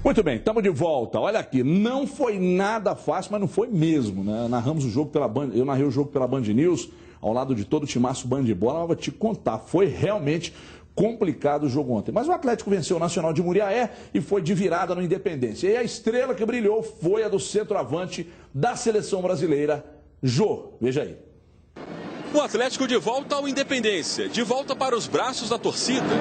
Muito bem, estamos de volta. Olha aqui, não foi nada fácil, mas não foi mesmo, né? Narramos o jogo pela Band, eu narrei o jogo pela Band News, ao lado de todo o timaço Band de Bola, mas vou te contar, foi realmente complicado o jogo ontem. Mas o Atlético venceu o Nacional de Muriaé e foi de virada no Independência. E a estrela que brilhou foi a do centroavante da seleção brasileira, Jô. Veja aí. O Atlético de volta ao Independência, de volta para os braços da torcida.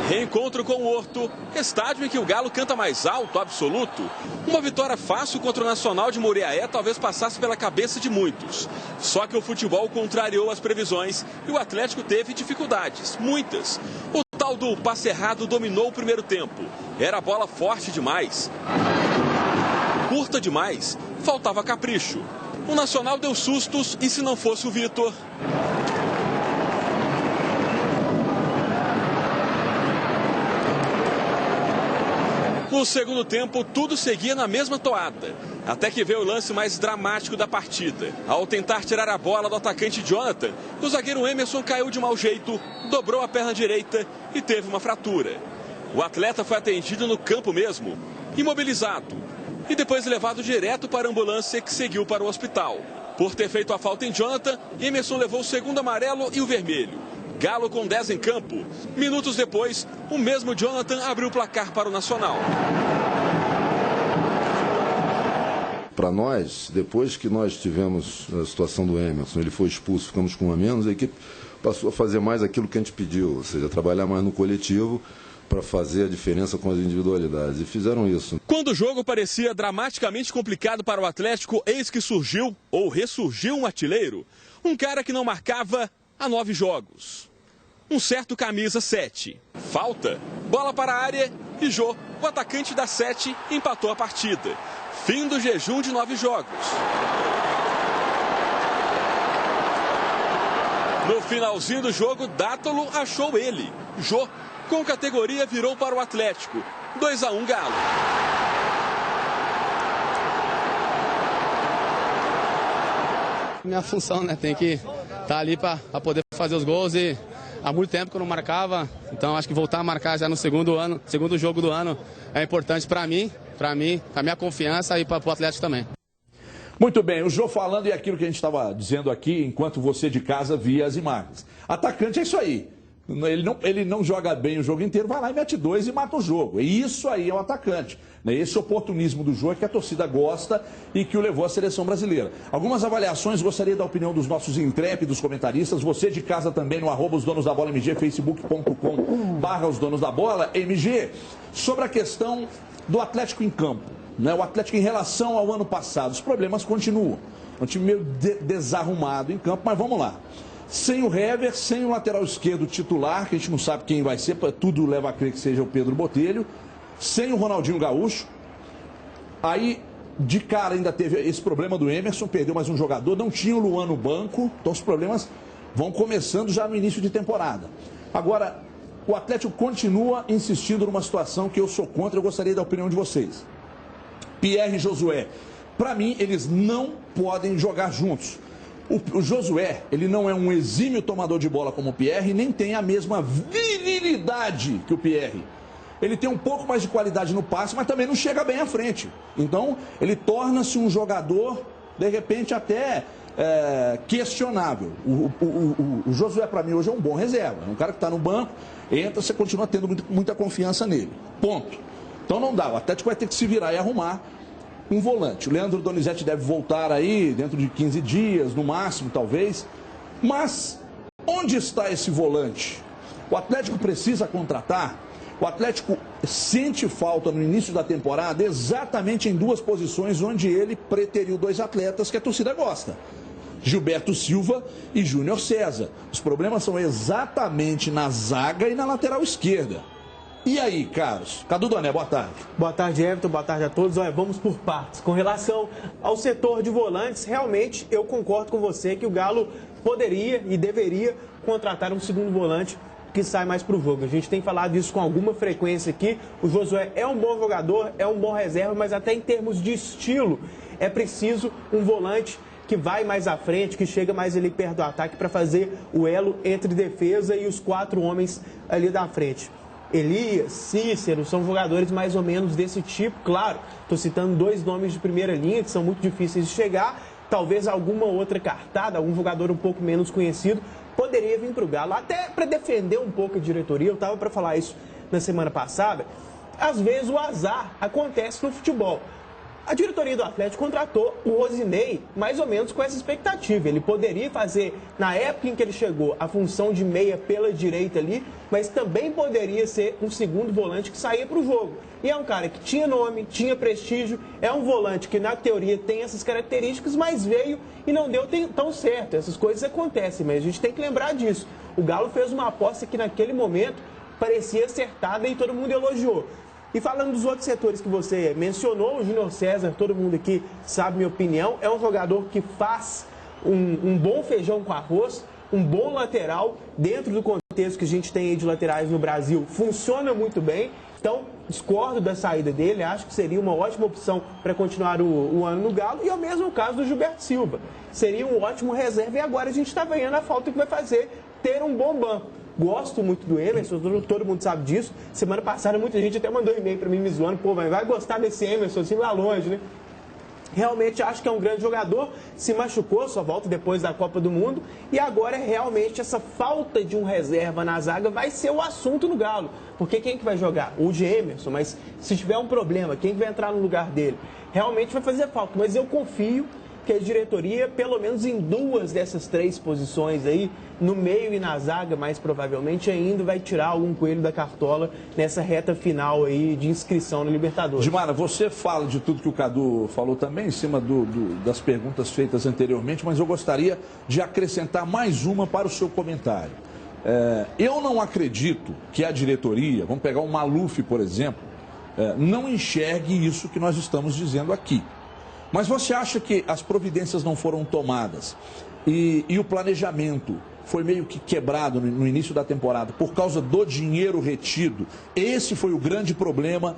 Reencontro com o Horto, estádio em que o Galo canta mais alto, absoluto. Uma vitória fácil contra o Nacional de Muriaé talvez passasse pela cabeça de muitos. Só que o futebol contrariou as previsões e o Atlético teve dificuldades, muitas. O tal do passe errado dominou o primeiro tempo. Era bola forte demais, curta demais, faltava capricho. O Nacional deu sustos e se não fosse o Vitor... No segundo tempo, tudo seguia na mesma toada, até que veio o lance mais dramático da partida. Ao tentar tirar a bola do atacante Jonathan, o zagueiro Emerson caiu de mau jeito, dobrou a perna direita e teve uma fratura. O atleta foi atendido no campo mesmo, imobilizado, e depois levado direto para a ambulância que seguiu para o hospital. Por ter feito a falta em Jonathan, Emerson levou o segundo amarelo e o vermelho. Galo com 10 em campo. Minutos depois, o mesmo Jonathan abriu o placar para o Nacional. Para nós, depois que nós tivemos a situação do Emerson, ele foi expulso, ficamos com um a menos, a equipe passou a fazer mais aquilo que a gente pediu, ou seja, trabalhar mais no coletivo para fazer a diferença com as individualidades, e fizeram isso. Quando o jogo parecia dramaticamente complicado para o Atlético, eis que surgiu, ou ressurgiu, um artilheiro. Um cara que não marcava há 9 jogos. Um certo camisa 7. Falta, bola para a área e Jô, o atacante da 7, empatou a partida. Fim do jejum de 9 jogos. No finalzinho do jogo, Dátolo achou ele. Jô, com categoria, virou para o Atlético. 2-1 Galo. Minha função, né? Tem que estar ali para poder fazer os gols e há muito tempo que eu não marcava, então acho que voltar a marcar já no segundo jogo do ano é importante para mim, para a minha confiança e para o Atlético também. Muito bem, o Jô falando e aquilo que a gente estava dizendo aqui, enquanto você de casa via as imagens. Atacante é isso aí. Ele não joga bem o jogo inteiro, vai lá e mete 2 e mata o jogo. E isso aí é o atacante. Esse oportunismo do jogo é que a torcida gosta e que o levou à seleção brasileira. Algumas avaliações, gostaria da opinião dos nossos intrépidos comentaristas. Você de casa também no @os donos da bola MG, facebook.com/os donos da bola MG, sobre a questão do Atlético em campo. O Atlético em relação ao ano passado, os problemas continuam. É um time meio desarrumado em campo, mas vamos lá. Sem o Hever, sem o lateral esquerdo titular, que a gente não sabe quem vai ser, tudo leva a crer que seja o Pedro Botelho. Sem o Ronaldinho Gaúcho. Aí, de cara, ainda teve esse problema do Emerson, perdeu mais um jogador, não tinha o Luan no banco, então os problemas vão começando já no início de temporada. Agora, o Atlético continua insistindo numa situação que eu sou contra, eu gostaria da opinião de vocês. Pierre e Josué, para mim, eles não podem jogar juntos. O Josué, ele não é um exímio tomador de bola como o Pierre, nem tem a mesma virilidade que o Pierre. Ele tem um pouco mais de qualidade no passe, mas também não chega bem à frente. Então, ele torna-se um jogador, de repente, até questionável. O Josué, para mim, hoje é um bom reserva. É um cara que está no banco, entra, você continua tendo muita confiança nele. Ponto. Então não dá. O Atlético vai ter que se virar e arrumar um volante. O Leandro Donizete deve voltar aí dentro de 15 dias, no máximo, talvez. Mas onde está esse volante? O Atlético precisa contratar. O Atlético sente falta no início da temporada exatamente em 2 posições onde ele preteriu 2 atletas que a torcida gosta. Gilberto Silva e Júnior César. Os problemas são exatamente na zaga e na lateral esquerda. E aí, caros? Cadu Doné, boa tarde. Boa tarde, Everton. Boa tarde a todos. Olha, vamos por partes. Com relação ao setor de volantes, realmente eu concordo com você que o Galo poderia e deveria contratar um segundo volante que sai mais para o jogo. A gente tem falado isso com alguma frequência aqui. O Josué é um bom jogador, é um bom reserva, mas até em termos de estilo é preciso um volante que vai mais à frente, que chega mais ali perto do ataque para fazer o elo entre defesa e os 4 homens ali da frente. Elias, Cícero, são jogadores mais ou menos desse tipo, claro. Estou citando 2 nomes de primeira linha que são muito difíceis de chegar. Talvez alguma outra cartada, algum jogador um pouco menos conhecido, poderia vir para o Galo. Até para defender um pouco a diretoria, eu estava para falar isso na semana passada. Às vezes o azar acontece no futebol. A diretoria do Atlético contratou o Rosinei mais ou menos com essa expectativa. Ele poderia fazer, na época em que ele chegou, a função de meia pela direita ali, mas também poderia ser um segundo volante que saía para o jogo. E é um cara que tinha nome, tinha prestígio, é um volante que na teoria tem essas características, mas veio e não deu tão certo. Essas coisas acontecem, mas a gente tem que lembrar disso. O Galo fez uma aposta que naquele momento parecia acertada e todo mundo elogiou. E falando dos outros setores que você mencionou, o Júnior César, todo mundo aqui sabe minha opinião, é um jogador que faz um bom feijão com arroz, um bom lateral, dentro do contexto que a gente tem aí de laterais no Brasil, funciona muito bem. Então, discordo da saída dele, acho que seria uma ótima opção para continuar o ano no Galo. E é o mesmo caso do Gilberto Silva. Seria um ótimo reserva e agora a gente está vendo a falta que vai fazer ter um bom banco. Gosto muito do Emerson, todo mundo sabe disso. Semana passada muita gente até mandou e-mail para mim me zoando. Pô, vai gostar desse Emerson assim lá longe, né? Realmente acho que é um grande jogador, se machucou, só volta depois da Copa do Mundo. E agora realmente essa falta de um reserva na zaga vai ser o assunto no Galo. Porque quem que vai jogar? O de Emerson, mas se tiver um problema, quem que vai entrar no lugar dele? Realmente vai fazer falta, mas eu confio que a diretoria, pelo menos em 2 dessas 3 posições aí, no meio e na zaga, mais provavelmente, ainda vai tirar algum coelho da cartola nessa reta final aí de inscrição na Libertadores. Dimara, você fala de tudo que o Cadu falou também, em cima das perguntas feitas anteriormente, mas eu gostaria de acrescentar mais uma para o seu comentário. Eu não acredito que a diretoria, vamos pegar o Maluf, por exemplo, não enxergue isso que nós estamos dizendo aqui. Mas você acha que as providências não foram tomadas e o planejamento foi meio que quebrado no início da temporada por causa do dinheiro retido? Esse foi o grande problema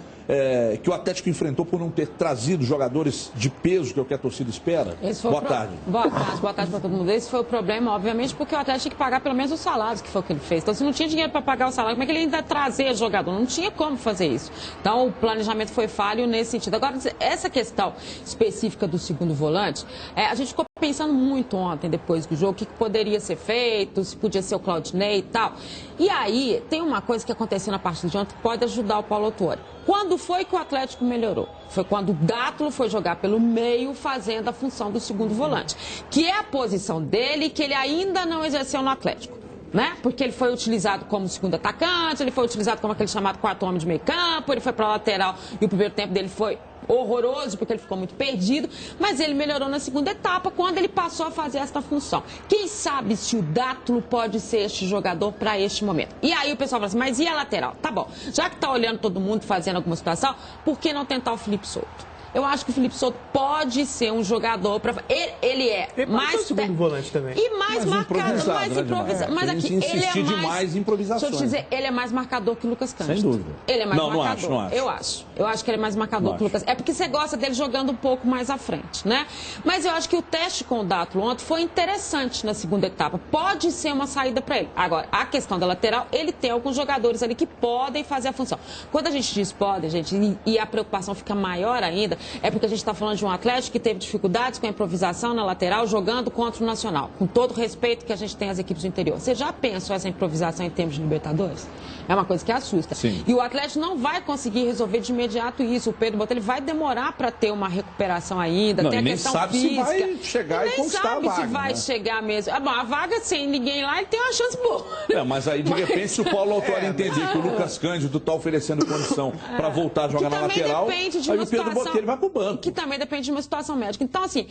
que o Atlético enfrentou por não ter trazido jogadores de peso, que é o que a torcida espera? Boa tarde. Boa tarde para todo mundo. Esse foi o problema, obviamente, porque o Atlético tinha que pagar pelo menos os salários, que foi o que ele fez. Então, se não tinha dinheiro para pagar o salário, como é que ele ainda trazer jogador? Não tinha como fazer isso. Então, o planejamento foi falho nesse sentido. Agora, essa questão específica do segundo volante, a gente ficou pensando muito ontem, depois do jogo, o que poderia ser feito, se podia ser o Claudinei e tal. E aí, tem uma coisa que aconteceu na partida de ontem que pode ajudar o Paulo Autuori. Quando foi que o Atlético melhorou? Foi quando o Dátulo foi jogar pelo meio, fazendo a função do segundo volante, que é a posição dele que ele ainda não exerceu no Atlético. Né? Porque ele foi utilizado como segundo atacante, ele foi utilizado como aquele chamado 4º homem de meio campo, ele foi para a lateral e o primeiro tempo dele foi horroroso porque ele ficou muito perdido, mas ele melhorou na segunda etapa quando ele passou a fazer esta função. Quem sabe se o Dátulo pode ser este jogador para este momento? E aí o pessoal fala assim, mas e a lateral? Tá bom, já que está olhando todo mundo fazendo alguma situação, por que não tentar o Felipe Souto? Eu acho que o Felipe Souto pode ser um jogador para ele é mais segundo volante também. E mais marcador, mais improvisado. Mas aqui ele é mais improvisações. Deixa eu te dizer, ele é mais marcador que o Lucas Cândido. Sem dúvida. Ele é mais marcador. Não acho. Eu acho que ele é mais marcador que o Lucas. É porque você gosta dele jogando um pouco mais à frente, né? Mas eu acho que o teste com o Dátulo ontem foi interessante na segunda etapa. Pode ser uma saída para ele. Agora, a questão da lateral, ele tem alguns jogadores ali que podem fazer a função. Quando a gente diz podem, gente, e a preocupação fica maior ainda, é porque a gente está falando de um Atlético que teve dificuldades com a improvisação na lateral, jogando contra o Nacional. Com todo o respeito que a gente tem às equipes do interior. Você já pensou essa improvisação em termos de Libertadores? É uma coisa que assusta. Sim. E o Atlético não vai conseguir resolver de imediato isso. O Pedro Botelho vai demorar para ter uma recuperação ainda. Não, tem a nem questão sabe física. se vai chegar e conquistar a vaga. Nem sabe se vai chegar mesmo. Bom, a vaga sem ninguém lá, ele tem uma chance boa. Mas aí, de repente, se o Paulo Autuori entender que o Lucas Cândido está oferecendo condição para voltar a jogar na lateral, aí o Pedro Botelho vai para o banco. Que também depende de uma situação médica. Então, assim,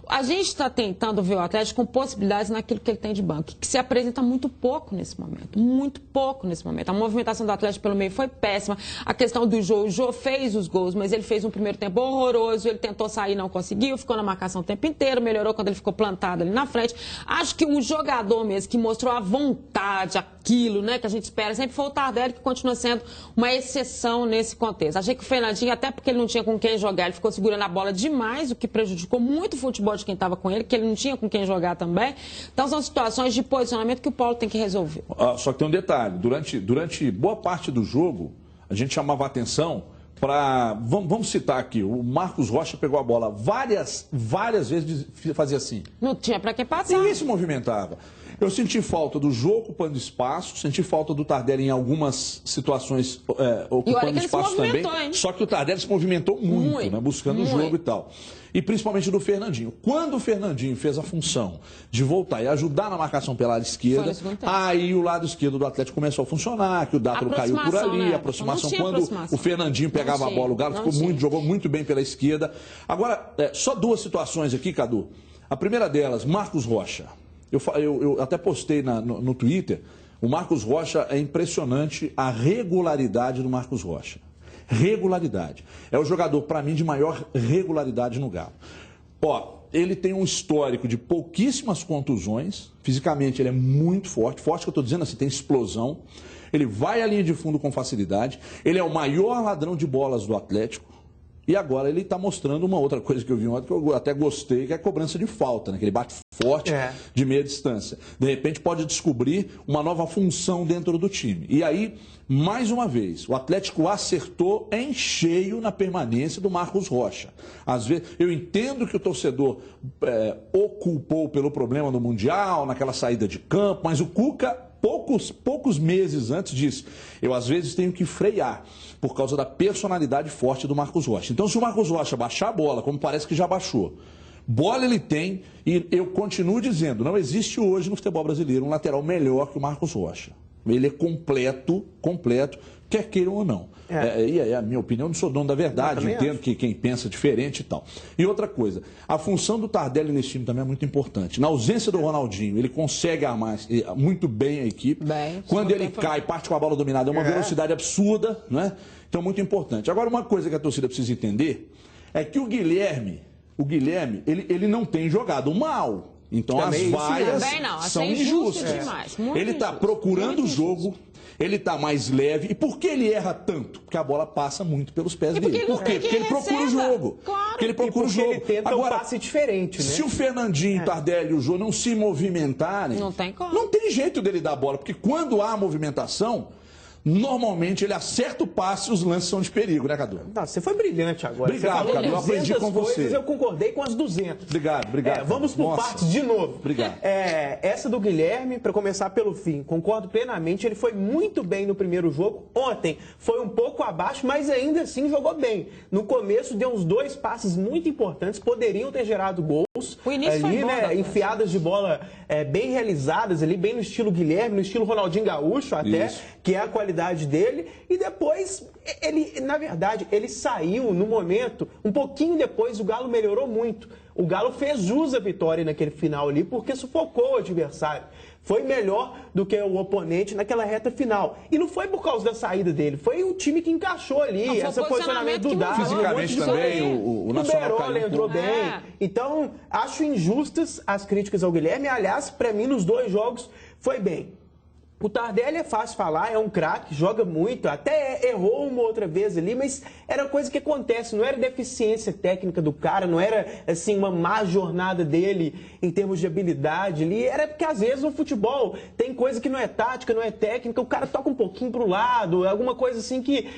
a gente está tentando ver o Atlético com possibilidades naquilo que ele tem de banco, que se apresenta muito pouco nesse momento. Muito pouco nesse momento. A movimentação do Atlético pelo meio foi péssima. A questão do Jô, o Jô fez os gols, mas ele fez um primeiro tempo horroroso, ele tentou sair, não conseguiu, ficou na marcação o tempo inteiro, melhorou quando ele ficou plantado ali na frente. Acho que o jogador mesmo que mostrou a vontade, aquilo, né, que a gente espera, sempre foi o Tardelli, que continua sendo uma exceção nesse contexto. Achei que o Fernandinho, até porque ele não tinha com quem jogar, ele ficou segurando a bola demais, o que prejudicou muito o futebol culpa de quem estava com ele, que ele não tinha com quem jogar também. Então são situações de posicionamento que o Paulo tem que resolver. Só que tem um detalhe, durante boa parte do jogo, a gente chamava a atenção para, vamos citar aqui, o Marcos Rocha pegou a bola várias vezes, fazia assim. Não tinha para que passar. Ninguém se movimentava. Eu senti falta do jogo ocupando espaço, senti falta do Tardelli em algumas situações ocupando espaço também. Hein? Só que o Tardelli se movimentou muito, né, buscando o jogo e tal. E principalmente do Fernandinho. Quando o Fernandinho fez a função de voltar e ajudar na marcação pela área esquerda, aí o lado esquerdo do Atlético começou a funcionar, que o Dátaro caiu por ali, né? Aproximação. Quando o Fernandinho pegava a bola, o Galo jogou muito bem pela esquerda. Agora, só duas situações aqui, Cadu. A primeira delas, Marcos Rocha. Eu até postei no Twitter, o Marcos Rocha, é impressionante a regularidade do Marcos Rocha. Regularidade. É o jogador, para mim, de maior regularidade no Galo. Ele tem um histórico de pouquíssimas contusões, fisicamente ele é muito forte que eu estou dizendo assim, tem explosão, ele vai à linha de fundo com facilidade, ele é o maior ladrão de bolas do Atlético. E agora ele está mostrando uma outra coisa que eu vi ontem, que eu até gostei, que é a cobrança de falta, né? Que ele bate forte de meia distância. De repente pode descobrir uma nova função dentro do time. E aí, mais uma vez, o Atlético acertou em cheio na permanência do Marcos Rocha. Às vezes, eu entendo que o torcedor o culpou pelo problema do Mundial, naquela saída de campo, mas o Cuca, poucos meses antes disso, eu às vezes tenho que frear por causa da personalidade forte do Marcos Rocha. Então, se o Marcos Rocha baixar a bola, como parece que já baixou, bola ele tem, e eu continuo dizendo, não existe hoje no futebol brasileiro um lateral melhor que o Marcos Rocha. Ele é completo, quer queiram ou não. E a minha opinião, eu não sou dono da verdade, entendo que quem pensa diferente e tal. E outra coisa, a função do Tardelli nesse time também é muito importante. Na ausência do Ronaldinho, ele consegue armar muito bem a equipe. Quando ele cai, parte com a bola dominada, é uma velocidade absurda, não é? Então, muito importante. Agora, uma coisa que a torcida precisa entender é que o Guilherme, ele não tem jogado mal. Então também as vaias são injustas. Ele está procurando o jogo, ele está mais leve. E por que ele erra tanto? Porque a bola passa muito pelos pés dele. Por quê? Porque ele procura o jogo. Claro. Porque ele procura o jogo. Ele tenta agora, um passe diferente, né? Se o Fernandinho, o Tardelli e o Jô não se movimentarem, não tem como. Não tem jeito dele dar a bola. Porque quando há movimentação, normalmente ele acerta o passe e os lances são de perigo, né, Cadu? Não, você foi brilhante agora. Obrigado, Cadu. Eu aprendi com você. Eu concordei com as 200. Obrigado. Vamos por partes de novo. Obrigado. Essa do Guilherme, para começar pelo fim, concordo plenamente. Ele foi muito bem no primeiro jogo. Ontem foi um pouco abaixo, mas ainda assim jogou bem. No começo deu uns 2 passes muito importantes, poderiam ter gerado gols. O início ali, foi bom, né? Enfiadas de bola bem realizadas ali, bem no estilo Guilherme, no estilo Ronaldinho Gaúcho até, que é a qualidade dele. E depois, ele, na verdade, ele saiu no momento, um pouquinho depois, o Galo melhorou muito. O Galo fez jus à vitória naquele final ali, porque sufocou o adversário. Foi melhor do que o oponente naquela reta final. E não foi por causa da saída dele, foi o time que encaixou ali, esse posicionamento do Dado. Fisicamente também, o Nacional Berola entrou bem. Então, acho injustas as críticas ao Guilherme. Aliás, para mim, nos 2 jogos, foi bem. O Tardelli é fácil falar, é um craque, joga muito, até errou uma outra vez ali, mas era coisa que acontece, não era deficiência técnica do cara, não era assim uma má jornada dele em termos de habilidade ali, era porque às vezes no futebol tem coisa que não é tática, não é técnica, o cara toca um pouquinho pro lado, alguma coisa assim que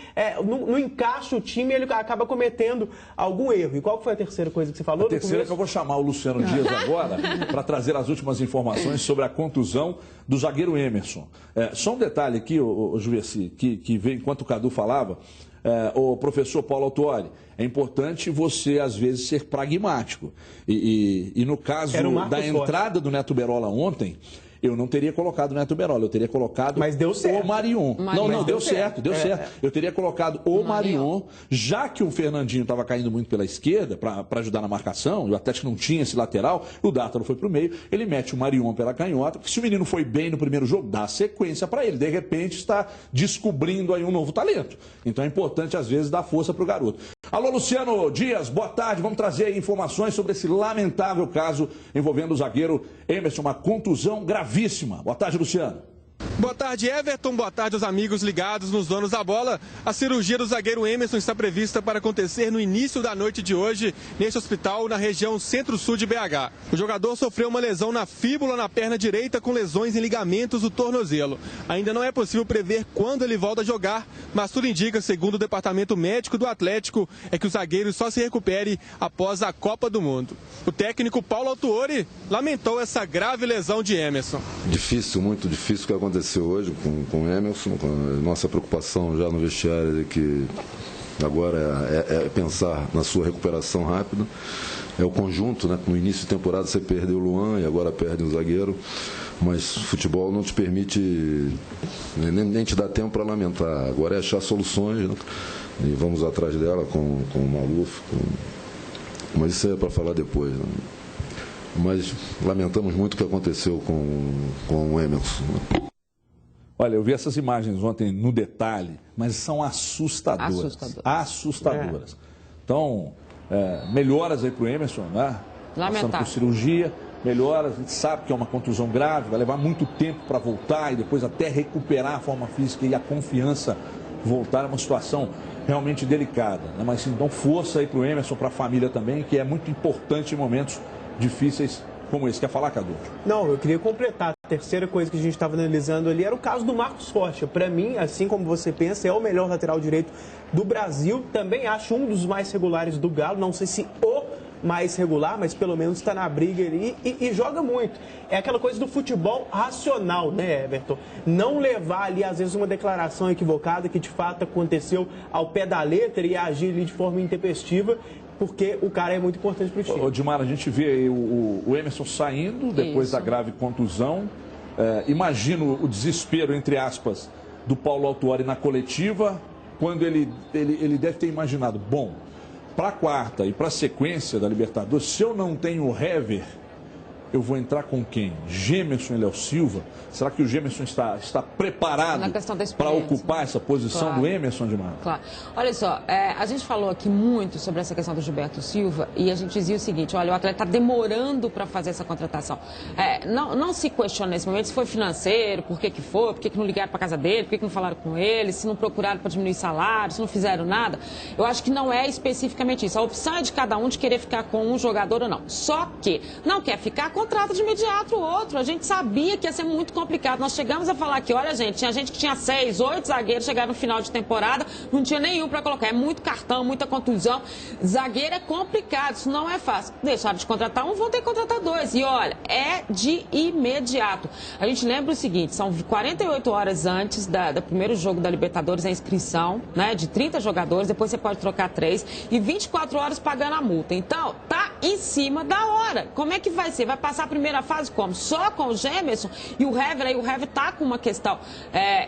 não encaixa o time e ele acaba cometendo algum erro. E qual foi a terceira coisa que você falou? A terceira é que eu vou chamar o Luciano Dias agora para trazer as últimas informações sobre a contusão do zagueiro Emerson. Só um detalhe aqui, Juverci, que veio enquanto o Cadu falava, o professor Paulo Autuori, é importante você, às vezes, ser pragmático. E no caso da entrada do Neto Berola ontem, eu não teria colocado o Neto Berola, eu teria colocado o Marion. Não, deu certo. Eu teria colocado o Marion, já que o Fernandinho estava caindo muito pela esquerda para ajudar na marcação, e o Atlético não tinha esse lateral, o Dátaro foi para o meio, ele mete o Marion pela canhota, porque se o menino foi bem no primeiro jogo, dá sequência para ele, de repente está descobrindo aí um novo talento. Então é importante, às vezes, dar força para o garoto. Alô, Luciano Dias, boa tarde, vamos trazer aí informações sobre esse lamentável caso envolvendo o zagueiro Emerson, uma contusão gravíssima. Boa tarde, Luciano. Boa tarde, Everton. Boa tarde aos amigos ligados nos Donos da Bola. A cirurgia do zagueiro Emerson está prevista para acontecer no início da noite de hoje, neste hospital na região centro-sul de BH. O jogador sofreu uma lesão na fíbula na perna direita com lesões em ligamentos do tornozelo. Ainda não é possível prever quando ele volta a jogar, mas tudo indica, segundo o departamento médico do Atlético, é que o zagueiro só se recupere após a Copa do Mundo. O técnico Paulo Autuori lamentou essa grave lesão de Emerson. Difícil, muito difícil o que aconteceu hoje com o Emerson. Com a nossa preocupação já no vestiário é que agora é pensar na sua recuperação rápida. É o conjunto, né? No início de temporada você perdeu o Luan e agora perde um zagueiro, mas futebol não te permite, nem te dá tempo para lamentar. Agora é achar soluções, né? E vamos atrás dela com o Maluf, mas isso é para falar depois, né? Mas lamentamos muito o que aconteceu com o Emerson. Olha, eu vi essas imagens ontem no detalhe, mas são assustadoras. Assustadoras. Então, melhoras aí para o Emerson, né? Lamentável. Passando por cirurgia, melhoras. A gente sabe que é uma contusão grave, vai levar muito tempo para voltar e depois até recuperar a forma física e a confiança voltar. É uma situação realmente delicada, né? Mas então força aí para o Emerson, para a família também, que é muito importante em momentos difíceis como esse. Quer falar, Cadu? Não, eu queria completar. A terceira coisa que a gente estava analisando ali era o caso do Marcos Rocha. Para mim, assim como você pensa, é o melhor lateral direito do Brasil. Também acho um dos mais regulares do Galo. Não sei se o mais regular, mas pelo menos está na briga ali e joga muito. É aquela coisa do futebol racional, né, Everton? Não levar ali, às vezes, uma declaração equivocada que de fato aconteceu ao pé da letra e agir ali de forma intempestiva, porque o cara é muito importante para o time. Ô, Dimar, a gente vê aí o Emerson saindo depois da grave contusão. Imagino o desespero, entre aspas, do Paulo Autuori na coletiva, quando ele deve ter imaginado, bom, para a quarta e para a sequência da Libertadores, se eu não tenho o Hever, eu vou entrar com quem? Gemerson e Léo Silva? Será que o Gemerson está preparado para ocupar essa posição do Emerson, Dimar? Claro. Olha só, a gente falou aqui muito sobre essa questão do Gilberto Silva e a gente dizia o seguinte, olha, o atleta está demorando para fazer essa contratação. Não se questiona nesse momento se foi financeiro, por que foi, por que não ligaram para casa dele, por que não falaram com ele, se não procuraram para diminuir salário, se não fizeram nada. Eu acho que não é especificamente isso. A opção é de cada um de querer ficar com um jogador ou não. Só que não quer ficar, contrata de imediato o outro. A gente sabia que ia ser muito complicado. Nós chegamos a falar que, olha, gente, tinha gente que tinha 6, 8 zagueiros, chegaram no final de temporada, não tinha nenhum para colocar. É muito cartão, muita contusão. Zagueiro é complicado, isso não é fácil. Deixaram de contratar um, vão ter que contratar 2. E olha, é de imediato. A gente lembra o seguinte, são 48 horas antes do primeiro jogo da Libertadores, a inscrição, né, de 30 jogadores, depois você pode trocar 3, e 24 horas pagando a multa. Então, tá em cima da hora. Como é que vai ser? Vai passar a primeira fase como? Só com o Gemerson e o Hever, aí o Hever tá com uma questão.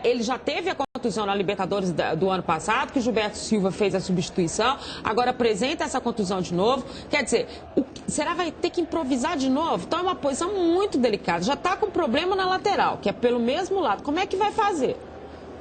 Ele já teve a contusão na Libertadores do ano passado, que o Gilberto Silva fez a substituição, agora apresenta essa contusão de novo. Quer dizer, será que vai ter que improvisar de novo? Então é uma posição muito delicada. Já tá com problema na lateral, que é pelo mesmo lado. Como é que vai fazer?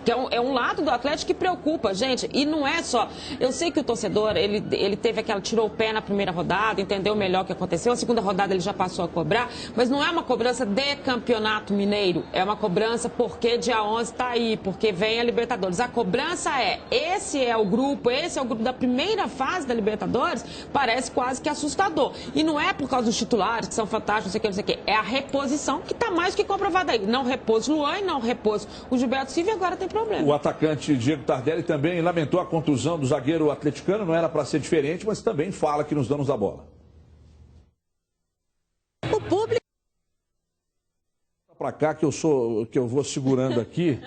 Que é um lado do Atlético que preocupa, gente. E não é só... Eu sei que o torcedor, ele teve tirou o pé na primeira rodada, entendeu melhor o que aconteceu. A segunda rodada ele já passou a cobrar. Mas não é uma cobrança de campeonato mineiro. É uma cobrança porque dia 11 está aí, porque vem a Libertadores. A cobrança esse é o grupo da primeira fase da Libertadores. Parece quase que assustador. E não é por causa dos titulares, que são fantásticos, não sei o que. É a reposição que está mais que comprovada aí. Não repôs Luan e não repôs o Gilberto Silva e agora tem problema. O atacante Diego Tardelli também lamentou a contusão do zagueiro atleticano, não era para ser diferente, mas também fala aqui nos Donos da Bola. O público... Para cá que eu vou segurando aqui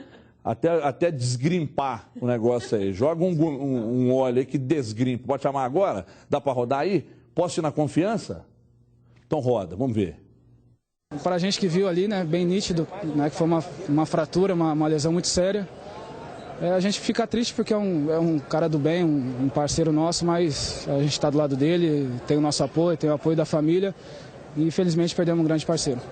até desgrimpar o negócio aí. Joga um óleo aí que desgrimpa. Pode chamar agora? Dá para rodar aí? Posso ir na confiança? Então roda, vamos ver. Para a gente que viu ali, né, bem nítido, né, que foi uma fratura, uma lesão muito séria. A gente fica triste porque é um cara do bem, um parceiro nosso, mas a gente está do lado dele, tem o nosso apoio, tem o apoio da família e infelizmente perdemos um grande parceiro.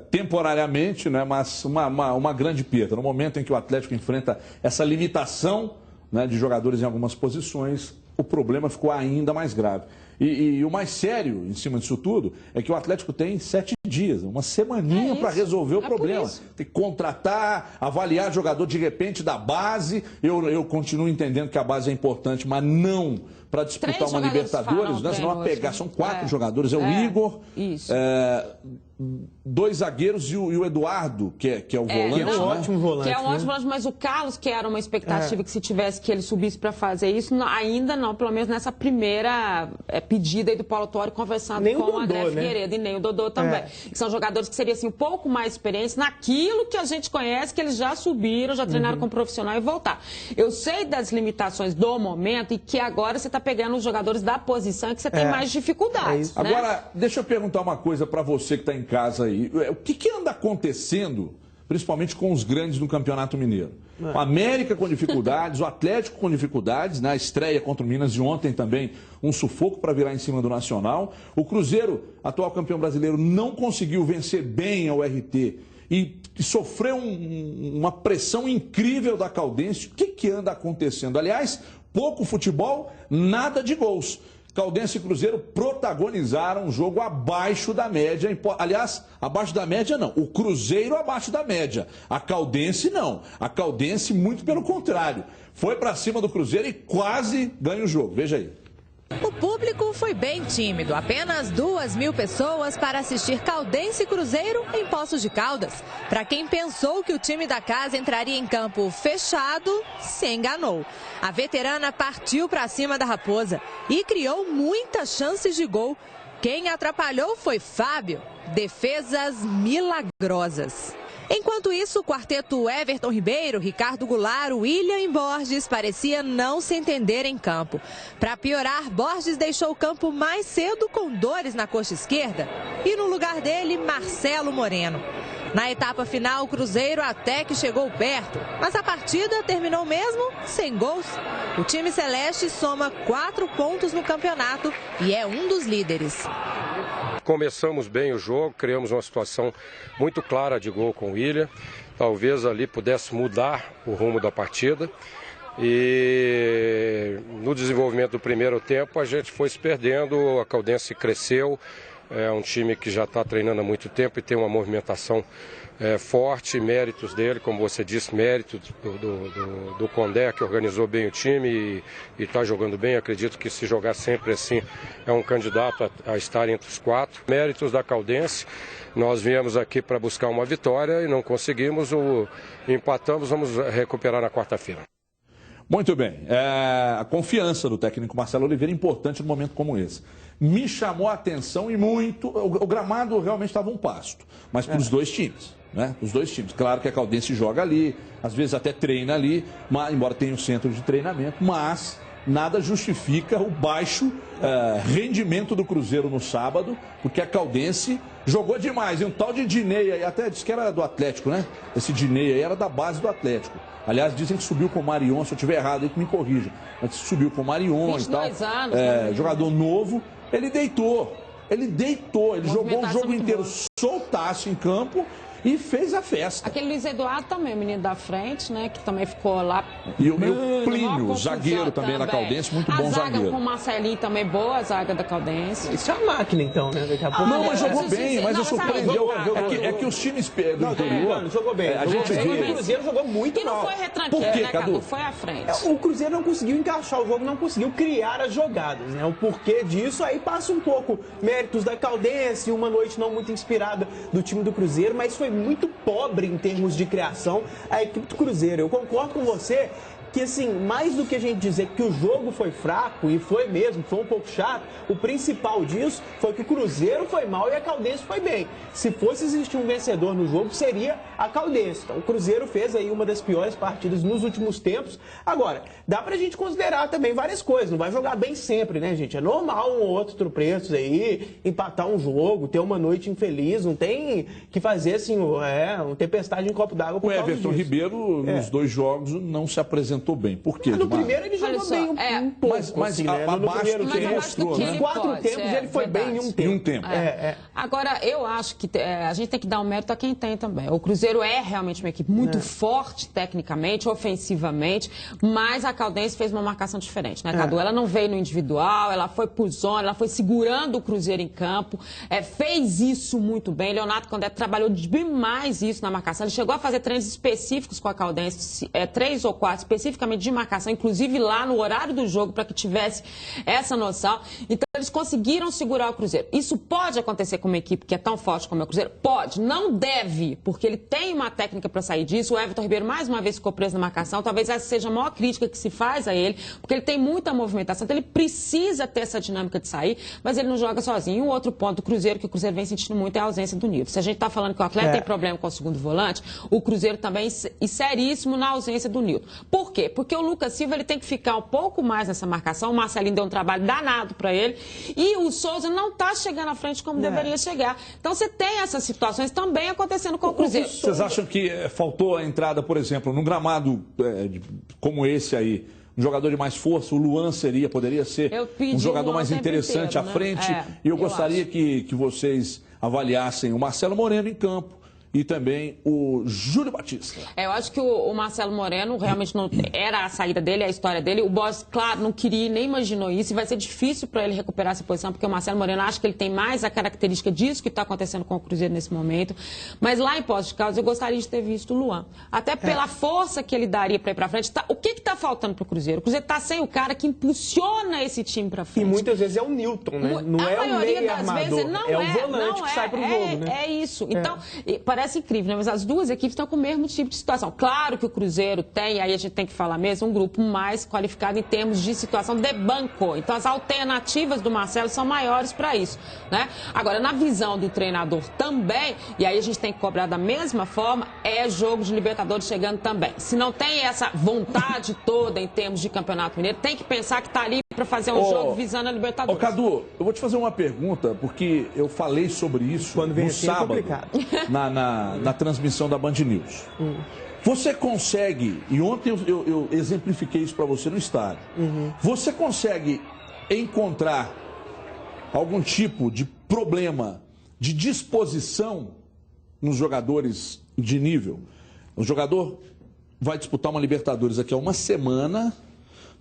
Temporariamente, né, mas uma grande perda. No momento em que o Atlético enfrenta essa limitação, né, de jogadores em algumas posições, o problema ficou ainda mais grave. E o mais sério em cima disso tudo é que o Atlético tem 7 dias, uma semaninha para resolver o problema. Tem que contratar, avaliar jogador de repente da base. Eu continuo entendendo que a base é importante, mas não para disputar uma Libertadores, né? Senão pegar, são 4 jogadores, o Igor, 2 zagueiros e o Eduardo, que é o volante. Que é um ótimo volante. Que é um ótimo volante, mas o Carlos, que era uma expectativa que se tivesse que ele subisse para fazer isso, ainda não, pelo menos nessa primeira pedida aí do Paulo Tuori, conversando nem com o André Dodô, Figueiredo, e nem o Dodô também. Que são jogadores que seriam assim, um pouco mais experientes naquilo que a gente conhece, que eles já subiram, já treinaram como profissional e voltar. Eu sei das limitações do momento e que agora você está pegando os jogadores da posição que você tem mais dificuldades. Né? Agora, deixa eu perguntar uma coisa para você que está em casa aí. O que anda acontecendo, principalmente com os grandes no Campeonato Mineiro? O América com dificuldades, o Atlético com dificuldades, na estreia contra o Minas de ontem também, um sufoco para virar em cima do Nacional. O Cruzeiro, atual campeão brasileiro, não conseguiu vencer bem ao RT e sofreu uma pressão incrível da Caldense. O que anda acontecendo? Aliás, pouco futebol, nada de gols. Caldense e Cruzeiro protagonizaram um jogo abaixo da média. Aliás, abaixo da média não. O Cruzeiro abaixo da média. A Caldense não. A Caldense, muito pelo contrário. Foi para cima do Cruzeiro e quase ganha o jogo. Veja aí. O público foi bem tímido, apenas 2.000 pessoas para assistir Caldense e Cruzeiro em Poços de Caldas. Para quem pensou que o time da casa entraria em campo fechado, se enganou. A veterana partiu para cima da Raposa e criou muitas chances de gol. Quem atrapalhou foi Fábio. Defesas milagrosas. Enquanto isso, o quarteto Everton Ribeiro, Ricardo Goulart, William e Borges parecia não se entender em campo. Para piorar, Borges deixou o campo mais cedo com dores na coxa esquerda e no lugar dele, Marcelo Moreno. Na etapa final, o Cruzeiro até que chegou perto, mas a partida terminou mesmo sem gols. O time celeste soma 4 pontos no campeonato e é um dos líderes. Começamos bem o jogo, criamos uma situação muito clara de gol com o William. Talvez ali pudesse mudar o rumo da partida. E no desenvolvimento do primeiro tempo a gente foi se perdendo, a Caldense cresceu. É um time que já está treinando há muito tempo e tem uma movimentação forte, méritos dele, como você disse, méritos do Condé, que organizou bem o time e está jogando bem. Acredito que se jogar sempre assim é um candidato a estar entre os 4. Méritos da Caldense, nós viemos aqui para buscar uma vitória e não conseguimos, empatamos, vamos recuperar na quarta-feira. Muito bem, a confiança do técnico Marcelo Oliveira é importante num momento como esse. Me chamou a atenção e muito, o gramado realmente estava um pasto, mas para os dois times, né? Os dois times. Claro que a Caldense joga ali, às vezes até treina ali, mas, embora tenha um centro de treinamento, mas nada justifica o baixo rendimento do Cruzeiro no sábado, porque a Caldense jogou demais. E um tal de Dinei aí, até disse que era do Atlético, né? Esse Dinei aí era da base do Atlético. Aliás, dizem que subiu com o Marion, se eu estiver errado aí que me corrija. Mas subiu com o Marion e tal. Anos, né? Jogador novo. Ele deitou, ele jogou o jogo inteiro soltaço em campo e fez a festa. Aquele Luiz Eduardo também, o menino da frente, né, que também ficou lá. E o Plínio, zagueiro também da Caldense, muito bom zagueiro. A zaga com o Marcelinho também boa, a zaga da Caldense. Isso é uma máquina então, né? Daqui a pouco não, mas jogou bem, mas surpreendeu. É que os times do interior... Jogou bem. O Cruzeiro jogou muito mal. E não foi retranqueiro, né, Cadu? Foi à frente. O Cruzeiro não conseguiu encaixar o jogo, não conseguiu criar as jogadas, né? O porquê disso, aí passa um pouco méritos da Caldense, uma noite não muito inspirada do time do Cruzeiro, mas foi muito pobre em termos de criação a equipe do Cruzeiro. Eu concordo com você que, assim, mais do que a gente dizer que o jogo foi fraco, e foi mesmo, foi um pouco chato, o principal disso foi que o Cruzeiro foi mal e a Caldense foi bem. Se fosse existir um vencedor no jogo, seria a Caldense. Então, o Cruzeiro fez aí uma das piores partidas nos últimos tempos. Agora, dá pra gente considerar também várias coisas. Não vai jogar bem sempre, né, gente? É normal um ou outro tropeço aí, empatar um jogo, ter uma noite infeliz. Não tem que fazer, assim, uma tempestade em copo d'água por causa disso. O Everton Ribeiro, nos 2 jogos, não se apresentou apresentou bem. Por quê? No primeiro ele jogou bem um pouco. Mas assim, né? abaixo do que ele mostrou. Nos 4 tempos ele foi bem em um tempo. Em um tempo. Agora, eu acho que a gente tem que dar um mérito a quem tem também. O Cruzeiro é realmente uma equipe muito forte tecnicamente, ofensivamente, mas a Caldense fez uma marcação diferente, né, Cadu? Ela não veio no individual, ela foi por zona, ela foi segurando o Cruzeiro em campo, fez isso muito bem. Leonardo Condé trabalhou demais isso na marcação. Ele chegou a fazer treinos específicos com a Caldense, 3 ou 4 especificamente de marcação, inclusive lá no horário do jogo, para que tivesse essa noção. Então, eles conseguiram segurar o Cruzeiro. Isso pode acontecer com uma equipe que é tão forte como é o Cruzeiro? Pode. Não deve, porque ele tem uma técnica para sair disso. O Everton Ribeiro, mais uma vez, ficou preso na marcação. Talvez essa seja a maior crítica que se faz a ele, porque ele tem muita movimentação, então ele precisa ter essa dinâmica de sair, mas ele não joga sozinho. E um outro ponto do Cruzeiro, que o Cruzeiro vem sentindo muito, é a ausência do Nilton. Se a gente está falando que o Atlético tem problema com o segundo volante, o Cruzeiro também é seríssimo na ausência do Nilton. Por quê? Porque o Lucas Silva ele tem que ficar um pouco mais nessa marcação. O Marcelinho deu um trabalho danado para ele. E o Souza não está chegando à frente como deveria chegar. Então você tem essas situações também acontecendo com o Cruzeiro. Vocês acham que faltou a entrada, por exemplo, num gramado como esse aí, um jogador de mais força, o Luan poderia ser um jogador mais interessante à frente? E eu gostaria que vocês avaliassem o Marcelo Moreno em campo e também o Júlio Batista. Eu acho que o Marcelo Moreno realmente não era a saída dele, a história dele. O Boss, claro, não queria nem imaginou isso e vai ser difícil para ele recuperar essa posição, porque o Marcelo Moreno acho que ele tem mais a característica disso que está acontecendo com o Cruzeiro nesse momento. Mas lá em Poços de Caldas eu gostaria de ter visto o Luan. Até pela força que ele daria para ir para frente. O que está faltando para o Cruzeiro? O Cruzeiro está sem o cara que impulsiona esse time para frente. E muitas vezes é o Nilton, né? Não é o meio armador, é o volante que sai para o jogo, né? É isso. Então, parece incrível, né? Mas as duas equipes estão com o mesmo tipo de situação. Claro que o Cruzeiro tem, aí a gente tem que falar mesmo, um grupo mais qualificado em termos de situação de banco. Então, as alternativas do Marcelo são maiores para isso, né? Agora, na visão do treinador também, e aí a gente tem que cobrar da mesma forma, é jogo de Libertadores chegando também. Se não tem essa vontade toda em termos de Campeonato Mineiro, tem que pensar que está ali para fazer um jogo visando a Libertadores. Cadu, eu vou te fazer uma pergunta, porque eu falei sobre isso no sábado, na transmissão da Band News. Você consegue, e ontem eu exemplifiquei isso para você no estádio, você consegue encontrar algum tipo de problema de disposição nos jogadores de nível? O jogador vai disputar uma Libertadores daqui a uma semana,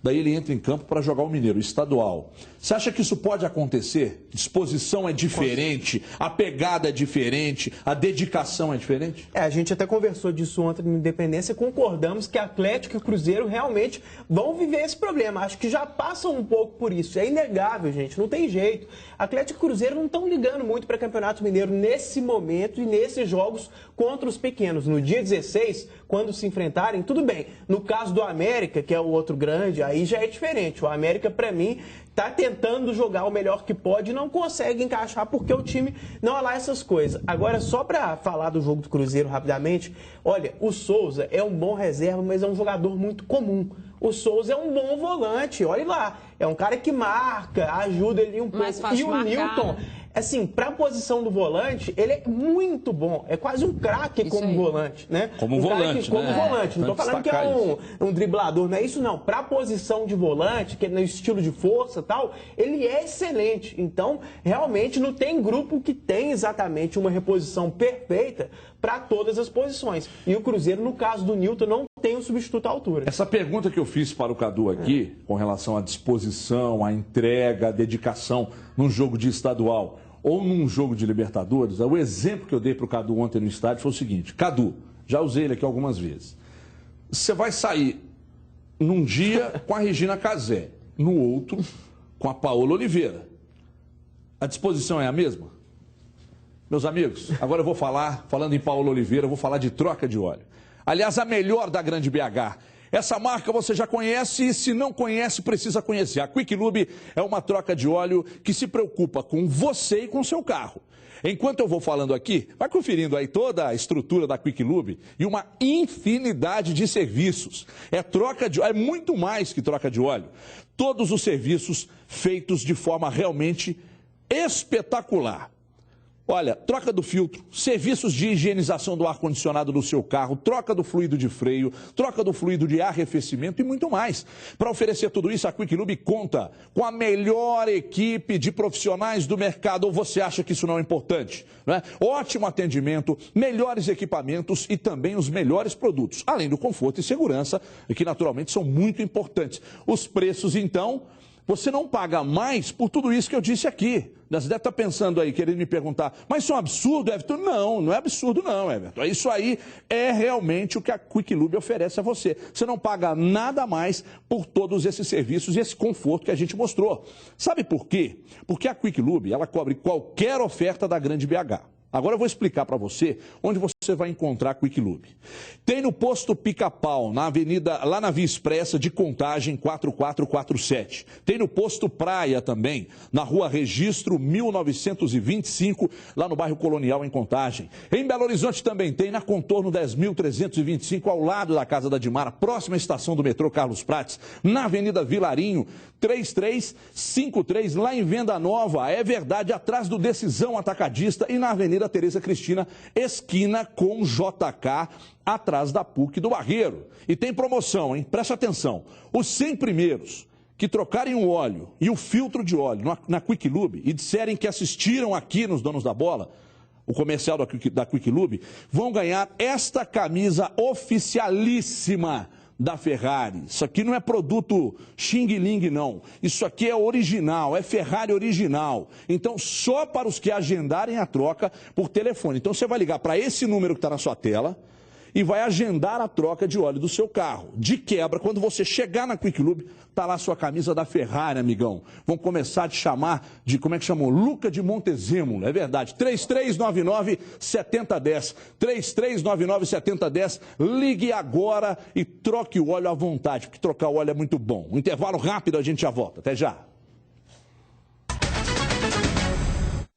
daí ele entra em campo para jogar o Mineiro, estadual. Você acha que isso pode acontecer? Disposição é diferente, a pegada é diferente, a dedicação é diferente? A gente até conversou disso ontem no Independência e concordamos que Atlético e Cruzeiro realmente vão viver esse problema. Acho que já passam um pouco por isso. É inegável, gente, não tem jeito. Atlético e Cruzeiro não estão ligando muito para Campeonato Mineiro nesse momento e nesses jogos contra os pequenos. No dia 16, quando se enfrentarem, tudo bem. No caso do América, que é o outro grande, aí já é diferente. O América, para mim, está tentando jogar o melhor que pode e não consegue encaixar porque o time não é lá essas coisas. Agora, só para falar do jogo do Cruzeiro rapidamente, olha, o Souza é um bom reserva, mas é um jogador muito comum. O Souza é um bom volante, olha lá. É um cara que marca, ajuda ele um pouco. E o Nilton, assim, para a posição do volante, ele é muito bom. É quase um craque como volante, né? Como volante, como volante. Não estou falando que é um driblador, não é isso não. Para a posição de volante, que é no estilo de força e tal, ele é excelente. Então, realmente, não tem grupo que tem exatamente uma reposição perfeita para todas as posições. E o Cruzeiro, no caso do Nilton, não tem um substituto à altura. Essa pergunta que eu fiz para o Cadu aqui, com relação à disposição, à entrega, à dedicação num jogo de estadual ou num jogo de Libertadores, o exemplo que eu dei para o Cadu ontem no estádio foi o seguinte: Cadu, já usei ele aqui algumas vezes. Você vai sair num dia com a Regina Casé, no outro com a Paola Oliveira. A disposição é a mesma? Meus amigos, agora eu vou falando em Paola Oliveira, eu vou falar de troca de óleo. Aliás, a melhor da Grande BH. Essa marca você já conhece e se não conhece, precisa conhecer. A Quick Lube é uma troca de óleo que se preocupa com você e com seu carro. Enquanto eu vou falando aqui, vai conferindo aí toda a estrutura da Quick Lube e uma infinidade de serviços. É muito mais que troca de óleo. Todos os serviços feitos de forma realmente espetacular. Olha, troca do filtro, serviços de higienização do ar-condicionado do seu carro, troca do fluido de freio, troca do fluido de arrefecimento e muito mais. Para oferecer tudo isso, a Quick Lube conta com a melhor equipe de profissionais do mercado. Ou você acha que isso não é importante? Não é? Ótimo atendimento, melhores equipamentos e também os melhores produtos, além do conforto e segurança, que naturalmente são muito importantes. Os preços, então, você não paga mais por tudo isso que eu disse aqui. Você deve estar pensando aí, querendo me perguntar, mas isso é um absurdo, Everton? Não, não é absurdo não, Everton. Isso aí é realmente o que a Quick Lube oferece a você. Você não paga nada mais por todos esses serviços e esse conforto que a gente mostrou. Sabe por quê? Porque a Quick Lube, ela cobre qualquer oferta da Grande BH. Agora eu vou explicar para você onde você vai encontrar a Quick Lube. Tem no posto Pica-Pau, na avenida, lá na Via Expressa de Contagem 4447. Tem no posto Praia também, na rua Registro 1925, lá no bairro Colonial em Contagem. Em Belo Horizonte também tem, na Contorno 10.325, ao lado da Casa da Dimara, próxima à estação do metrô Carlos Prates, na Avenida Vilarinho 3353, lá em Venda Nova, é verdade, atrás do Decisão Atacadista, e na Avenida Tereza Cristina, esquina com JK, atrás da PUC do Barreiro. E tem promoção, hein? Preste atenção. Os 100 primeiros que trocarem o óleo e o filtro de óleo na Quick Lube e disserem que assistiram aqui nos Donos da Bola, o comercial da Quick Lube, vão ganhar esta camisa oficialíssima da Ferrari. Isso aqui não é produto xing-ling, não. Isso aqui é original, é Ferrari original. Então, só para os que agendarem a troca por telefone. Então, você vai ligar para esse número que está na sua tela e vai agendar a troca de óleo do seu carro. De quebra, quando você chegar na Quick Lube, está lá a sua camisa da Ferrari, amigão. Vão começar a te chamar de, como é que chamam? Luca de Montezemolo, é verdade. 3399-7010. 3399-7010. Ligue agora e troque o óleo à vontade, porque trocar o óleo é muito bom. Um intervalo rápido, a gente já volta. Até já.